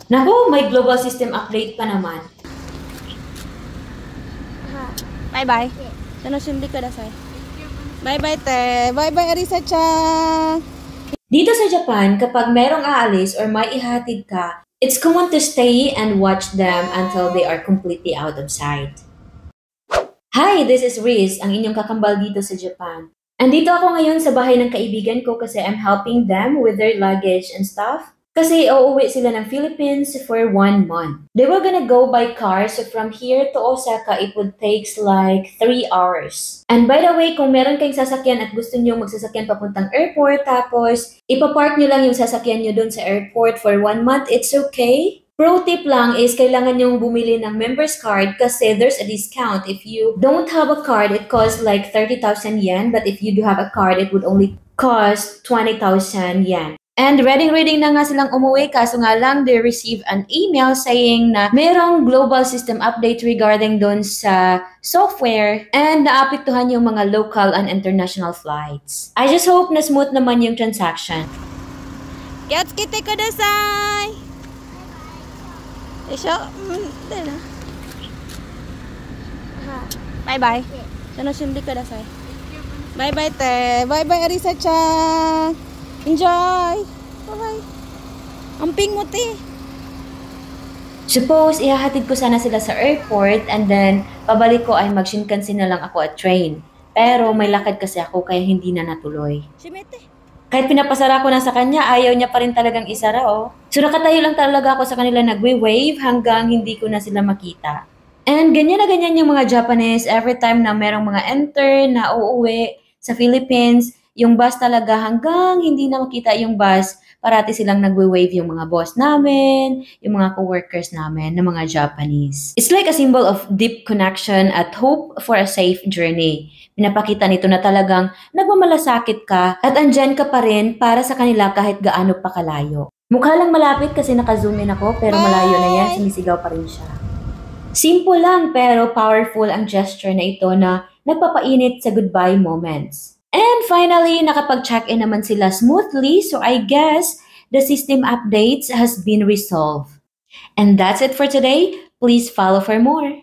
Naku, may global system update pa naman. Bye-bye. Tanoshimdi kudasai. Bye-bye, te. Bye-bye, Arisa-chan. Dito sa Japan, kapag merong aalis or may ihatid ka, it's common to stay and watch them until they are completely out of sight. Hi, this is Riz, ang inyong kakambal dito sa Japan. Andito ako ngayon sa bahay ng kaibigan ko kasi I'm helping them with their luggage and stuff. Kasi uuwi sila ng Philippines for 1 month. They were gonna go by car, so from here to Osaka, it would takes like 3 hours. And by the way, kung meron kayong sasakyan at gusto nyo magsasakyan papuntang airport, tapos ipapark nyo lang yung sasakyan nyo dun sa airport for 1 month, it's okay. Pro tip lang is kailangan nyong bumili ng member's card kasi there's a discount. If you don't have a card, it costs like 30,000 yen. But if you do have a card, it would only cost 20,000 yen. And ready na nga silang umuwi kaso nga lang they receive an email saying na merong global system update regarding doon sa software and naapektuhan yung mga local and international flights. I just hope na smooth naman yung transaction. Yatsukite kudasai. Isho? Bye-bye. Tanoshimdi kudasai. Bye-bye, te. Bye-bye, Arisa-chan. Enjoy! Bye-bye! Amping mo, te! Suppose, ihahatid ko sana sila sa airport and then pabalik ko ay mag-Shinkansen na lang ako at train. Pero may lakad kasi ako kaya hindi na natuloy. Shimete! Kahit pinapasara ko na sa kanya, ayaw niya pa rin talagang isara, oh. So nakatayo lang talaga ako sa kanila nagwe-wave hanggang hindi ko na sila makita. And ganyan na ganyan yung mga Japanese every time na merong mga enter na uuwi sa Philippines, yung bus talaga hanggang hindi na makita yung bus, parati silang nagwe-wave yung mga boss namin, yung mga co-workers namin na mga Japanese. It's like a symbol of deep connection at hope for a safe journey. Pinapakita nito na talagang nagmamalasakit ka at andyan ka pa rin para sa kanila kahit gaano pa kalayo. Mukha lang malapit kasi naka-zoom in ako pero malayo na yan, sumisigaw pa rin siya. Simple lang pero powerful ang gesture na ito na nagpapainit sa goodbye moments. And finally, nakapag-check-in naman sila smoothly, so I guess the system updates has been resolved. And that's it for today. Please follow for more.